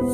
Kannada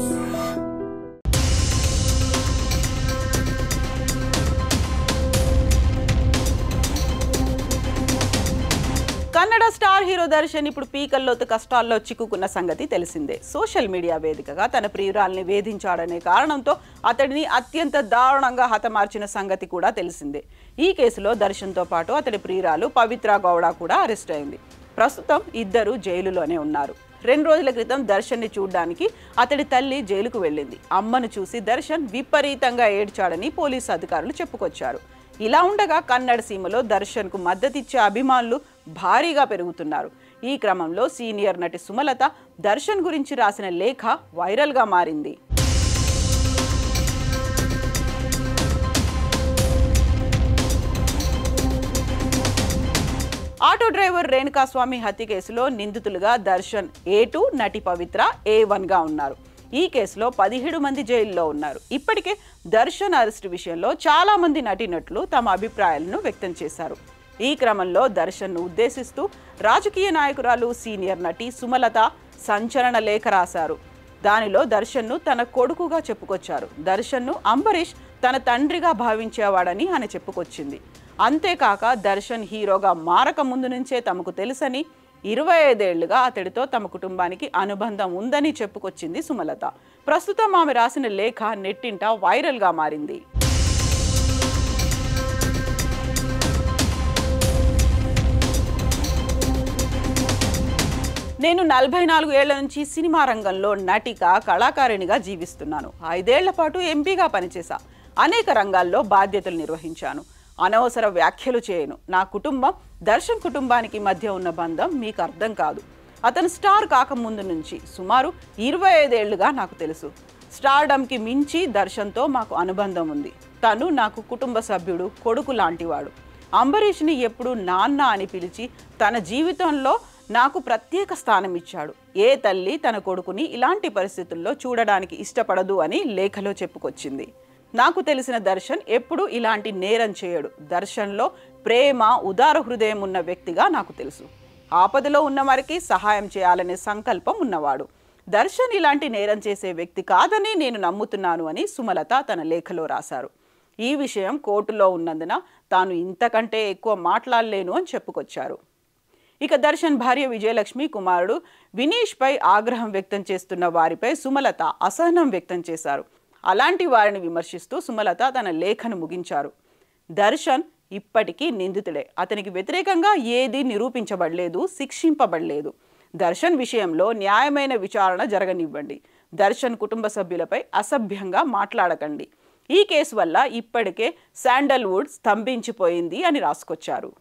star hero Darshan ఇప్పుడు పీకల్లోతు కష్టాల్లో చిక్కుకున్న సంగతి తెలిసిందే. సోషల్ మీడియా వేదికగా తన ప్రియురాల్ని వేధించాడనే కారణంతో అతడిని అత్యంత దారుణంగా హతమార్చిన సంగతి కూడా తెలిసిందే. ఈ కేసులో దర్శన్తో పాటు అతడి ప్రియురాలు పవిత్ర గౌడ కూడా అరెస్ట్ అయింది. ప్రస్తుతం ఇద్దరు జైలులోనే ఉన్నారు. 2 రోజుల క్రితం దర్శన్ని చూడ్డానికి అతడి తల్లి జైలుకు వెళ్ళింది. అమ్మను చూసి దర్శన్ విపరీతంగా ఏడ్చాడని పోలీసు అధికారులు చెప్పుకొచ్చారు. ఇలా ఉండగా కన్నడ సీమలో దర్శన్కు మద్దతిచ్చే అభిమానులు భారీగా పెరుగుతున్నారు. ఈ క్రమంలో సీనియర్ నటి సుమలత దర్శన్ గురించి రాసిన లేఖ వైరల్గా మారింది. ఆటో డ్రైవర్ రేణుకాస్వామి హత్య కేసులో నిందితులుగా దర్శన్ A2, నటి పవిత్ర A1గా ఉన్నారు. ఈ కేసులో 17 మంది జైల్లో ఉన్నారు. ఇప్పటికే దర్శన్ అరెస్టు విషయంలో చాలా మంది నటీనటులు తమ అభిప్రాయాలను వ్యక్తం చేశారు. ఈ క్రమంలో దర్శన్ను ఉద్దేశిస్తూ రాజకీయ నాయకురాలు సీనియర్ నటి సుమలత సంచలన లేఖ రాశారు. దానిలో దర్శన్ను తన కొడుకుగా చెప్పుకొచ్చారు. దర్శన్ను అంబరీష్ తన తండ్రిగా భావించేవాడని ఆమె చెప్పుకొచ్చింది. అంతేకాక దర్శన్ హీరోగా మారక ముందు నుంచే తమకు తెలుసని, 25 ఏళ్లుగా అతడితో తమ కుటుంబానికి అనుబంధం ఉందని చెప్పుకొచ్చింది సుమలత. ప్రస్తుతం ఆమె రాసిన లేఖ నెట్టింట వైరల్గా మారింది. నేను 44 ఏళ్ల నుంచి సినిమా రంగంలో నటిగా, కళాకారిణిగా జీవిస్తున్నాను. 5 ఏళ్ల పాటు ఎంపీగా పనిచేశా. అనేక రంగాల్లో బాధ్యతలు నిర్వహించాను. అనవసర వ్యాఖ్యలు చేయను. నా కుటుంబం, దర్శన్ కుటుంబానికి మధ్య ఉన్న బంధం మీకు అర్థం కాదు. అతను స్టార్ కాకముందు నుంచి సుమారు 25 ఏళ్లుగా నాకు తెలుసు. స్టార్డమ్కి మించి దర్శన్తో మాకు అనుబంధం ఉంది. తను నాకు కుటుంబ సభ్యుడు, కొడుకు లాంటివాడు. అంబరీష్ని ఎప్పుడు నాన్న అని పిలిచి తన జీవితంలో నాకు ప్రత్యేక స్థానం ఇచ్చాడు. ఏ తల్లి తన కొడుకుని ఇలాంటి పరిస్థితుల్లో చూడడానికి ఇష్టపడదు అని లేఖలో చెప్పుకొచ్చింది. నాకు తెలిసిన దర్శన్ ఎప్పుడు ఇలాంటి నేరం చేయడు. దర్శన్లో ప్రేమ, ఉదార హృదయం ఉన్న వ్యక్తిగా నాకు తెలుసు. ఆపదలో ఉన్న వారికి సహాయం చేయాలనే సంకల్పం ఉన్నవాడు. దర్శన్ ఇలాంటి నేరం చేసే వ్యక్తి కాదని నేను నమ్ముతున్నాను అని సుమలత తన లేఖలో రాశారు. ఈ విషయం కోర్టులో ఉన్నందున తాను ఇంతకంటే ఎక్కువ మాట్లాడలేను అని చెప్పుకొచ్చారు. ఇక దర్శన్ భార్య విజయలక్ష్మి, కుమారుడు వినీష్పై ఆగ్రహం వ్యక్తం చేస్తున్న వారిపై సుమలత అసహనం వ్యక్తం చేశారు. అలాంటి వారిని విమర్శిస్తూ సుమలత తన లేఖను ముగించారు. దర్శన్ ఇప్పటికీ నిందితుడే. అతనికి వ్యతిరేకంగా ఏదీ నిరూపించబడలేదు, శిక్షింపబడలేదు. దర్శన్ విషయంలో న్యాయమైన విచారణ జరగనివ్వండి. దర్శన్ కుటుంబ సభ్యులపై అసభ్యంగా మాట్లాడకండి. ఈ కేసు వల్ల ఇప్పటికే శాండల్వుడ్ స్తంభించిపోయింది అని రాసుకొచ్చారు.